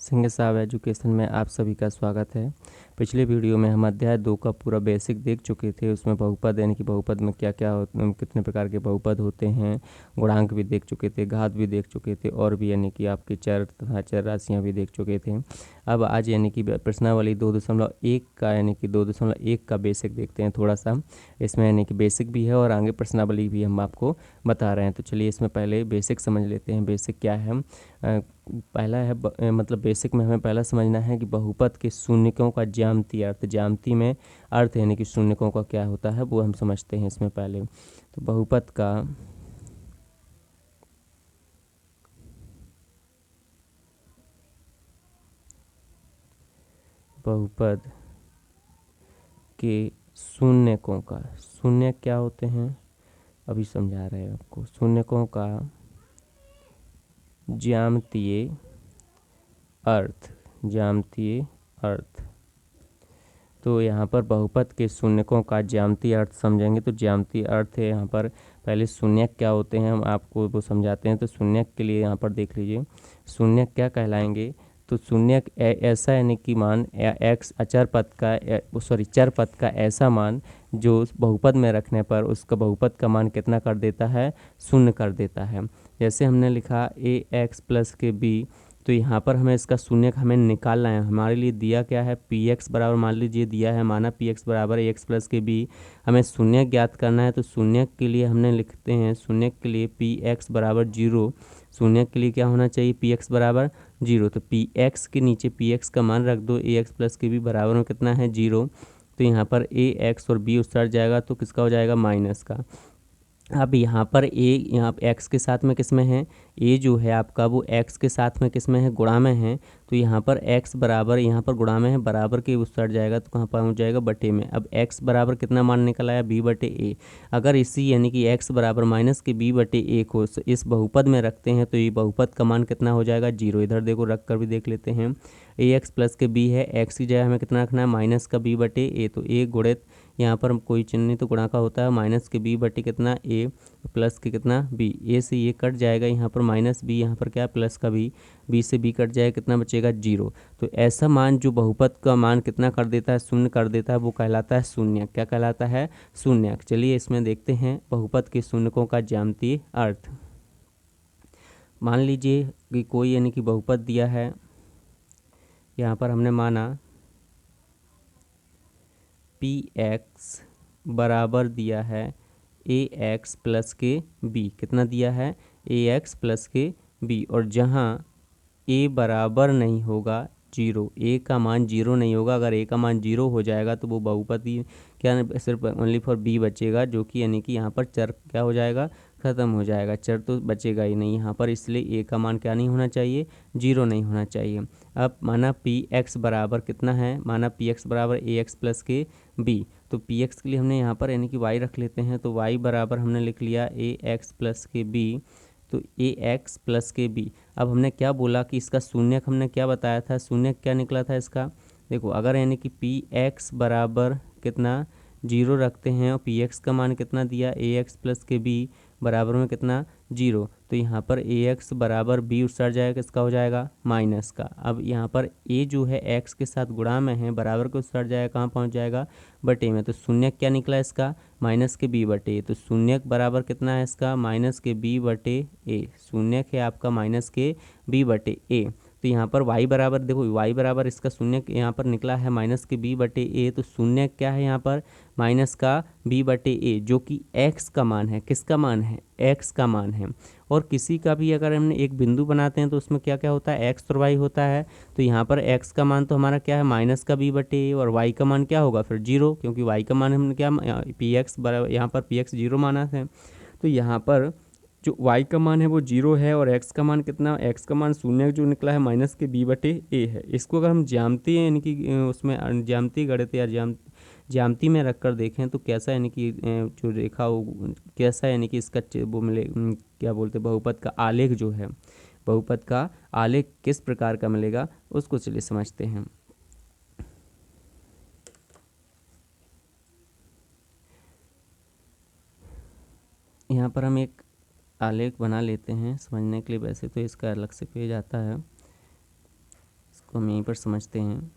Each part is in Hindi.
सिंह साहब एजुकेशन में आप सभी का स्वागत है। पिछले वीडियो में हम अध्याय 2 का पूरा बेसिक देख चुके थे। उसमें बहुपद यानी कि बहुपद में क्या क्या कितने प्रकार के बहुपद होते हैं, गुणांक भी देख चुके थे, घात भी देख चुके थे और भी यानी कि आपके चर तथा चर राशियाँ भी देख चुके थे। अब आज यानी कि प्रश्नावली 2.1 का यानी कि 2.1 का बेसिक देखते हैं थोड़ा सा। इसमें यानी कि बेसिक भी है और आगे प्रश्नावली भी हम आपको बता रहे हैं। तो चलिए इसमें पहले बेसिक समझ लेते हैं। बेसिक क्या है? पहला है मतलब बेसिक में हमें पहला समझना है कि बहुपद के शून्यकों का ज्यामितीय अर्थ। ज्यामिति में अर्थ यानी कि शून्यकों का क्या होता है वो हम समझते हैं इसमें पहले। तो बहुपद के शून्यकों का, शून्य क्या होते हैं अभी समझा रहे हैं आपको। शून्यकों का ज्यामितीय अर्थ, ज्यामितीय अर्थ। तो यहाँ पर बहुपद के शून्यकों का ज्यामितीय अर्थ समझेंगे। तो ज्यामितीय अर्थ है यहाँ पर पहले शून्यक क्या होते हैं हम आपको वो समझाते हैं। तो शून्यक के लिए यहाँ पर देख लीजिए शून्यक क्या कहलाएंगे। तो शून्यक ऐसा यानी कि मान एक्स अचर पद का चर पद का ऐसा मान जो बहुपद में रखने पर उसका बहुपद का मान कितना कर देता है, शून्य कर देता है। जैसे हमने लिखा ए एक्स प्लस के बी, तो यहाँ पर हमें इसका शून्यक हमें निकालना है। हमारे लिए दिया क्या है, पी एक्स बराबर, मान लीजिए दिया है माना पी एक्स बराबर ए एक्स प्लस के बी। हमें शून्यक ज्ञात करना है। तो शून्यक के लिए हमने लिखते हैं शून्यक के लिए पी एक्स बराबर 0। शून्यक के लिए क्या होना चाहिए, पी एक्स बराबर 0। तो पी एक्स के नीचे पी एक्स का मान रख दो, ए एक्स प्लस के बी बराबर में कितना है 0। तो यहाँ पर ए एक्स और बी उतर जाएगा तो किसका हो जाएगा, माइनस का। अब यहाँ पर यहाँ एक्स के साथ में किस में है, ए जो है आपका वो एक्स के साथ में किस में है, गुणा में है। तो यहाँ पर एक्स बराबर, यहाँ पर गुणा में है, बराबर के उस साइड जाएगा तो कहाँ पहुँच जाएगा, बटे में। अब एक्स बराबर कितना मान निकल आया, बी बटे ए। अगर इसी यानी कि एक्स बराबर माइनस के बी बटे ए को इस बहुपद में रखते हैं तो ये बहुपद का मान कितना हो जाएगा, 0। इधर देखो रख कर भी देख लेते हैं। ए एक्स प्लस के बी है, एक्स की जगह हमें कितना रखना है, माइनस का बी बटे ए। तो ए गुणित यहाँ पर कोई चिन्ह नहीं तो गुणा का होता है, माइनस के बी बटे कितना ए प्लस के कितना बी। ए से ये कट जाएगा, यहाँ पर माइनस बी, यहाँ पर क्या प्लस का बी, बी से बी कट जाएगा, कितना बचेगा 0। तो ऐसा मान जो बहुपद का मान कितना कर देता है, शून्य कर देता है, वो कहलाता है शून्यक। क्या कहलाता है, शून्यक। चलिए इसमें देखते हैं बहुपद के शून्यकों का ज्यामितीय अर्थ। मान लीजिए कि कोई यानी कि बहुपद दिया है, यहाँ पर हमने माना पी एक्स बराबर दिया है ए एक्स प्लस के बी। कितना दिया है, ए एक्स प्लस के बी। और जहाँ ए बराबर नहीं होगा 0, ए का मान 0 नहीं होगा। अगर ए का मान 0 हो जाएगा तो वो बहुपद ही क्या, सिर्फ ओनली फॉर बी बचेगा, जो कि यानी कि यहाँ पर चर क्या हो जाएगा, ख़त्म हो जाएगा, चर तो बचेगा ही नहीं यहाँ पर। इसलिए ए का मान क्या नहीं होना चाहिए, 0 नहीं होना चाहिए। अब माना पी एक्स बराबर कितना है, माना पी एक्स बराबर ए एक्स प्लस के बी। तो पी एक्स के लिए हमने यहाँ पर यानी कि वाई रख लेते हैं। तो वाई बराबर हमने लिख लिया ए एक्स प्लस के बी। तो ए एक्स प्लस के बी। अब हमने क्या बोला कि इसका शून्यक हमने क्या बताया था, शून्यक क्या निकला था इसका। देखो अगर यानी कि पी एक्स बराबर कितना 0 रखते हैं और पी एक्स का मान कितना दिया, ए एक्स प्लस के बी बराबर में कितना 0। तो यहाँ पर ए एक्स बराबर बी उतर जाएगा, किसका हो जाएगा, माइनस का। अब यहाँ पर ए जो है एक्स के साथ गुणा में है, बराबर को उतर जाएगा, कहाँ पहुँच जाएगा, बटे में। तो शून्यक क्या निकला इसका, माइनस के बी बटे। तो शून्यक बराबर कितना है इसका, माइनस के बी बटे ए। शून्यक है आपका माइनस के बी बटे ए। तो यहाँ पर y बराबर, देखो y बराबर इसका शून्य यहाँ पर निकला है माइनस के b बटे ए। तो शून्य क्या है यहाँ पर, माइनस का b बटे ए, जो कि x का मान है। किसका मान है, x का मान है। और किसी का भी अगर हमने एक बिंदु बनाते हैं तो उसमें क्या क्या होता है, x और y होता है। तो यहाँ पर x का मान तो हमारा क्या है, माइनस का b बटे ए, और y का मान क्या होगा फिर 0, क्योंकि y का मान हमने क्या पी एक्स बराबर, यहाँ पर पी एक्स 0 माना है। तो यहाँ पर जो y का मान है वो 0 है और x का मान कितना, x का मान शून्य जो निकला है माइनस के b बटे ए है। इसको अगर हम ज्यामिति यानी कि उसमें ज्यामिति गणित या ज्यामिति में रख कर देखें तो कैसा यानी कि जो रेखा हो कैसा यानी कि इसका वो मिले, क्या बोलते हैं, बहुपद का आलेख जो है, बहुपद का आलेख किस प्रकार का मिलेगा उसको चलिए समझते हैं। यहाँ पर हम एक आलेख बना लेते हैं समझने के लिए। वैसे तो इसका अलग से पेज आता है, इसको हम यहीं पर समझते हैं।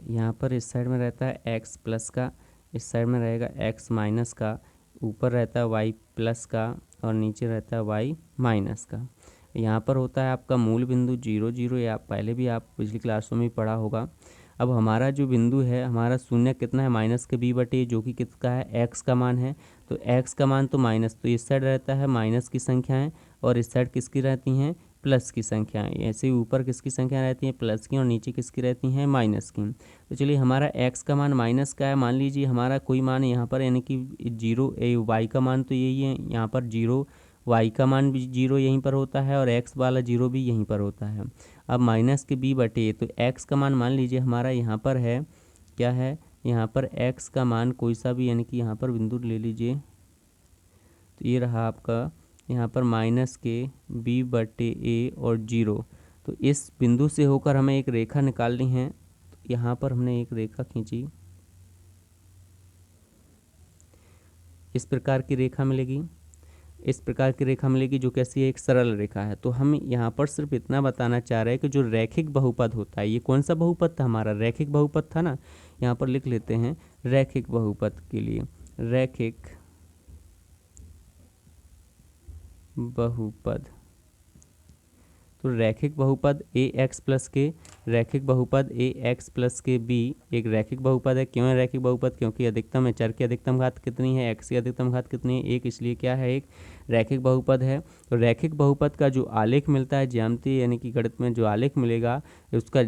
यहाँ पर इस साइड में रहता है x प्लस का, इस साइड में रहेगा x माइनस का, ऊपर रहता है y प्लस का और नीचे रहता है y माइनस का। यहाँ पर होता है आपका मूल बिंदु 0 0, या पहले भी आप पिछली क्लासों में पढ़ा होगा। अब हमारा जो बिंदु है, हमारा शून्य कितना है, माइनस के b बटे, जो कि किसका है, x का मान है। तो x का मान तो माइनस, तो इस साइड रहता है माइनस की संख्याएं और इस साइड किसकी रहती हैं, प्लस की संख्याएं। ऐसे ही ऊपर किसकी संख्या रहती हैं, प्लस की, और नीचे किसकी रहती हैं, माइनस की। तो चलिए हमारा x का मान माइनस का है, मान लीजिए हमारा कोई मान यहाँ पर, यानी कि 0 y का मान तो यही है, यहाँ पर 0 y का मान भी 0 यहीं पर होता है और x वाला 0 भी यहीं पर होता है। अब माइनस के b बटे, तो x का मान मान लीजिए हमारा यहाँ पर है, क्या है, यहाँ पर x का मान कोई सा भी, यानी कि यहाँ पर बिंदु ले लीजिए, तो ये रहा आपका यहाँ पर माइनस के b बटे a और 0। तो इस बिंदु से होकर हमें एक रेखा निकालनी है। तो यहाँ पर हमने एक रेखा खींची, इस प्रकार की रेखा मिलेगी, इस प्रकार की रेखा मिलेगी, जो कैसी है, एक सरल रेखा है। तो हम यहाँ पर सिर्फ इतना बताना चाह रहे हैं कि जो रैखिक बहुपद होता है, ये कौन सा बहुपद था, हमारा रैखिक बहुपद था ना। यहाँ पर लिख लेते हैं रैखिक बहुपद के लिए, रैखिक बहुपद, तो रैखिक बहुपद ए एक्स प्लस के, रैखिक बहुपद ए एक्स प्लस के बी एक रैखिक बहुपद है। क्यों है रैखिक बहुपद, क्योंकि अधिकतम है, चर की अधिकतम घात कितनी है, एक्स की अधिकतम घात कितनी है, एक, इसलिए क्या है, एक रैखिक बहुपद है। तो रैखिक बहुपद का जो आलेख मिलता है ज्यामिति यानी कि गणित में जो आलेख मिलेगा, उसका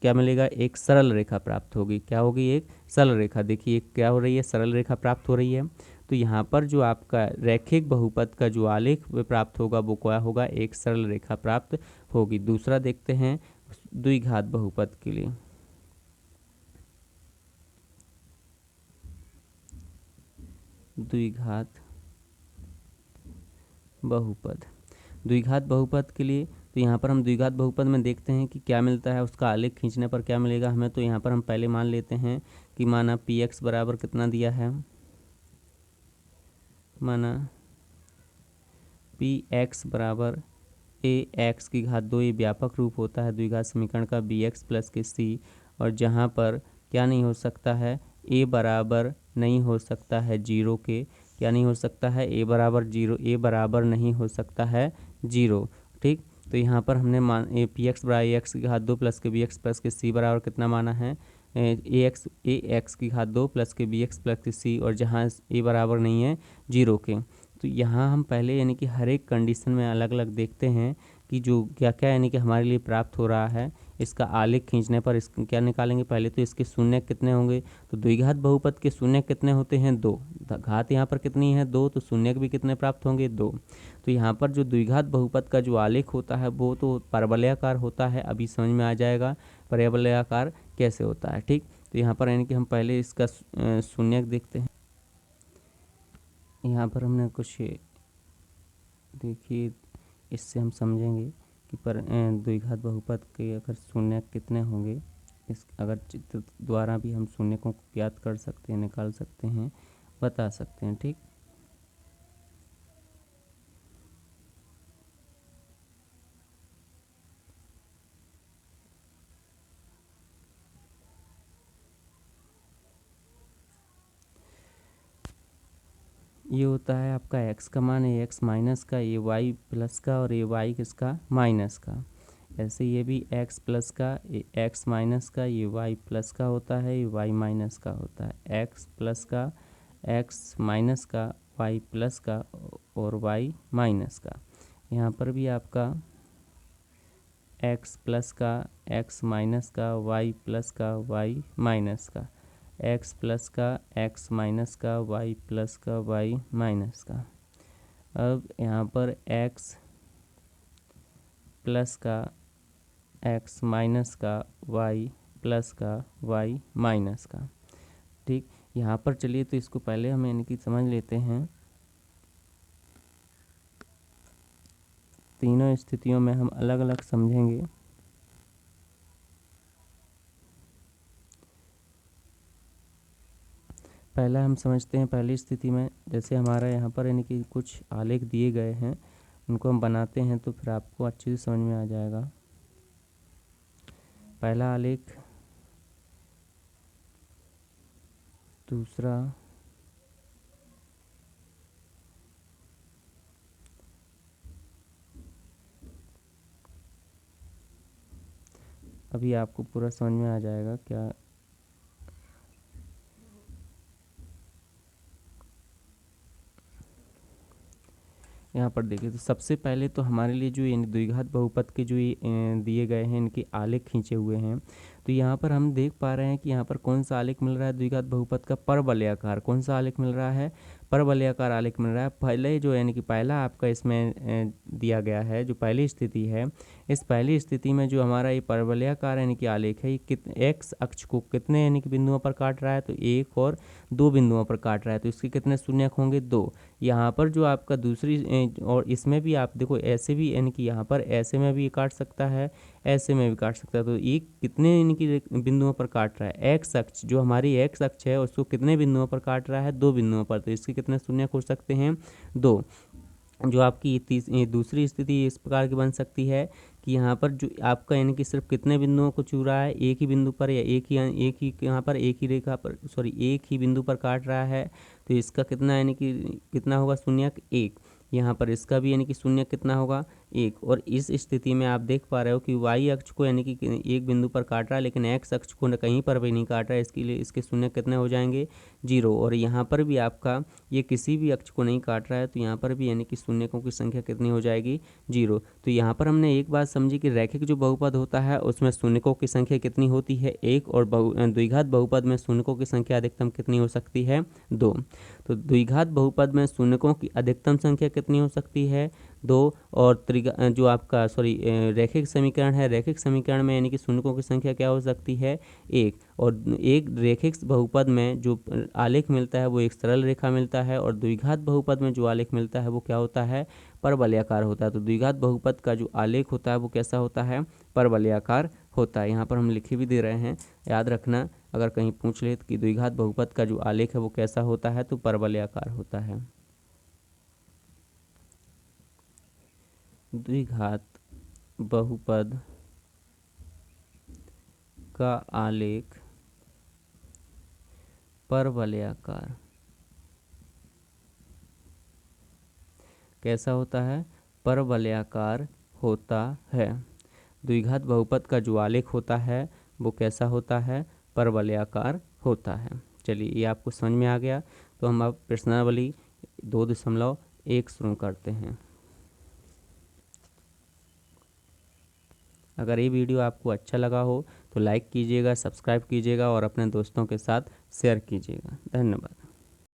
क्या मिलेगा, एक सरल रेखा प्राप्त होगी। क्या होगी, एक सरल रेखा। देखिए क्या हो रही है, सरल रेखा प्राप्त हो रही है। तो यहाँ पर जो आपका रैखिक बहुपद का जो आलेख प्राप्त होगा वो क्या होगा, एक सरल रेखा प्राप्त होगी। दूसरा देखते हैं द्विघात बहुपद के लिए, द्विघात बहुपद, द्विघात बहुपद के लिए। तो यहाँ पर हम द्विघात बहुपद में देखते हैं कि क्या मिलता है, उसका आलेख खींचने पर क्या मिलेगा हमें। तो यहाँ पर हम पहले मान लेते हैं कि माना पी एक्स बराबर कितना दिया है, माना पी एक्स बराबर ए एक्स की घात 2, ये व्यापक रूप होता है द्विघात समीकरण का, बी एक्स प्लस के सी, और जहाँ पर क्या नहीं हो सकता है, ए बराबर नहीं हो सकता है 0 के, क्या नहीं हो सकता है, ए बराबर 0, ए बराबर नहीं हो सकता है 0। ठीक, तो यहाँ पर हमने मान ए पी एक्स बराबर ए एक्स की घात 2 प्लस के बी एक्स प्लस के सी बराबर कितना माना है, ए एक्स की घात 2 प्लस के बी एक्स प्लस के सी, और जहाँ ए बराबर नहीं है 0 के। तो यहाँ हम पहले यानी कि हर एक कंडीशन में अलग अलग देखते हैं कि जो क्या क्या यानी कि हमारे लिए प्राप्त हो रहा है। इसका आलेख खींचने पर इसको क्या निकालेंगे, पहले तो इसके शून्य कितने होंगे। तो द्विघात बहुपद के शून्य कितने होते हैं, 2, घात यहाँ पर कितनी है, 2, तो शून्य भी कितने प्राप्त होंगे, 2। तो यहाँ पर जो द्विघात बहुपद का जो आलेख होता है वो तो परवलयाकार होता है, अभी समझ में आ जाएगा परवलयाकार कैसे होता है। ठीक, तो यहाँ पर यानी कि हम पहले इसका शून्य देखते हैं। यहाँ पर हमने कुछ देखिए, इससे हम समझेंगे कि पर द्विघात बहुपद के अगर शून्य कितने होंगे, इस अगर चित्र द्वारा भी हम शून्य को ज्ञात कर सकते हैं, निकाल सकते हैं, बता सकते हैं। ठीक, ये होता है आपका x का मान, ये x माइनस का, ये y प्लस का, और ये y किसका, माइनस का। ऐसे ये भी x प्लस का, ये x माइनस का, ये y प्लस का होता है, ये y माइनस का होता है। x प्लस का, x माइनस का, y प्लस का और y माइनस का। यहाँ पर भी आपका x प्लस का, x माइनस का, y प्लस का, y माइनस का, x प्लस का, x माइनस का, y प्लस का, y माइनस का। अब यहाँ पर x प्लस का, x माइनस का, y प्लस का, y माइनस का। ठीक, यहाँ पर चलिए तो इसको पहले हम यानी कि समझ लेते हैं। तीनों स्थितियों में हम अलग अलग समझेंगे। पहला हम समझते हैं पहली स्थिति में, जैसे हमारा यहाँ पर यानी कि कुछ आलेख दिए गए हैं, उनको हम बनाते हैं तो फिर आपको अच्छे से समझ में आ जाएगा। पहला आलेख, दूसरा, अभी आपको पूरा समझ में आ जाएगा क्या। यहाँ पर देखिए, तो सबसे पहले तो हमारे लिए जो ये द्विघात बहुपद के जो ये दिए गए हैं, इनके आलेख खींचे हुए हैं। तो यहाँ पर हम देख पा रहे हैं कि यहाँ पर कौन सा आलेख मिल रहा है द्विघात बहुपद का, परवलयाकार। कौन सा आलेख मिल रहा है? परवलयाकार आलेख मिल रहा है। पहले जो यानी कि पहला आपका इसमें दिया गया है, जो पहली स्थिति है, इस पहली स्थिति में जो हमारा ये परवलयाकार यानी कि आलेख है, ये एक्स अक्ष को कितने यानी कि बिंदुओं पर काट रहा है? तो 1 और 2 बिंदुओं पर काट रहा है। तो इसके कितने शून्यक होंगे? 2। यहाँ पर जो आपका दूसरी और इसमें भी आप देखो, ऐसे भी यानी कि यहाँ पर ऐसे में भी काट सकता है, ऐसे में भी काट सकता है। तो ये कितने यानी कि बिंदुओं पर काट रहा है? एक्स अक्ष, जो हमारी एक्स अक्ष है, उसको कितने बिंदुओं पर काट रहा है? 2 बिंदुओं पर। तो इसके कितने शून्य हो सकते हैं? 2। जो आपकी ये दूसरी स्थिति इस प्रकार की बन सकती है कि यहाँ पर जो आपका यानी कि सिर्फ कितने बिंदुओं को छू रहा है? एक ही बिंदु पर, या एक ही यहाँ पर एक ही रेखा पर, सॉरी एक ही बिंदु पर काट रहा है। तो इसका कितना यानी कि कितना होगा? शून्यक 1। यहाँ पर इसका भी यानी कि शून्य कितना होगा? 1। और इस स्थिति में आप देख पा रहे हो कि वाई अक्ष को यानी कि एक बिंदु पर काट रहा है, लेकिन एक्स अक्ष को कहीं पर भी नहीं काट रहा है। इसके लिए इसके शून्य कितने हो जाएंगे? 0। और यहाँ पर भी आपका ये किसी भी अक्ष को नहीं काट रहा है, तो यहाँ पर भी यानी कि शून्यकों की संख्या कितनी हो जाएगी? 0। तो यहाँ पर हमने एक बात समझी कि रैखिक जो बहुपद होता है उसमें शून्यकों की संख्या कितनी होती है? 1। और द्विघात बहुपद में शून्यकों की संख्या अधिकतम कितनी हो सकती है? 2। तो द्विघात बहुपद में शून्यकों की अधिकतम संख्या कितनी हो सकती है? 2। और जो आपका रैखिक समीकरण है, रैखिक समीकरण में यानी कि शून्यकों की संख्या क्या हो सकती है? 1। और एक रैखिक बहुपद में जो आलेख मिलता है वो एक सरल रेखा मिलता है, और द्विघात बहुपद में जो आलेख मिलता है वो क्या होता है? परवलयाकार होता है। तो द्विघात बहुपद का जो आलेख होता है वो कैसा होता है? परवलयाकार होता है। यहाँ पर हम लिखे भी दे रहे हैं, याद रखना, अगर कहीं पूछ ले कि द्विघात बहुपद का जो आलेख है वो कैसा होता है, तो परवलयाकार होता है। द्विघात बहुपद का आलेख परवलयाकार कैसा होता है? परवलयाकार होता है। द्विघात बहुपद का जो आलेख होता है वो कैसा होता है? परवलयाकार होता है। चलिए, ये आपको समझ में आ गया। तो हम अब प्रश्नावली 2.1 शुरू करते हैं। अगर ये वीडियो आपको अच्छा लगा हो तो लाइक कीजिएगा, सब्सक्राइब कीजिएगा और अपने दोस्तों के साथ शेयर कीजिएगा। धन्यवाद।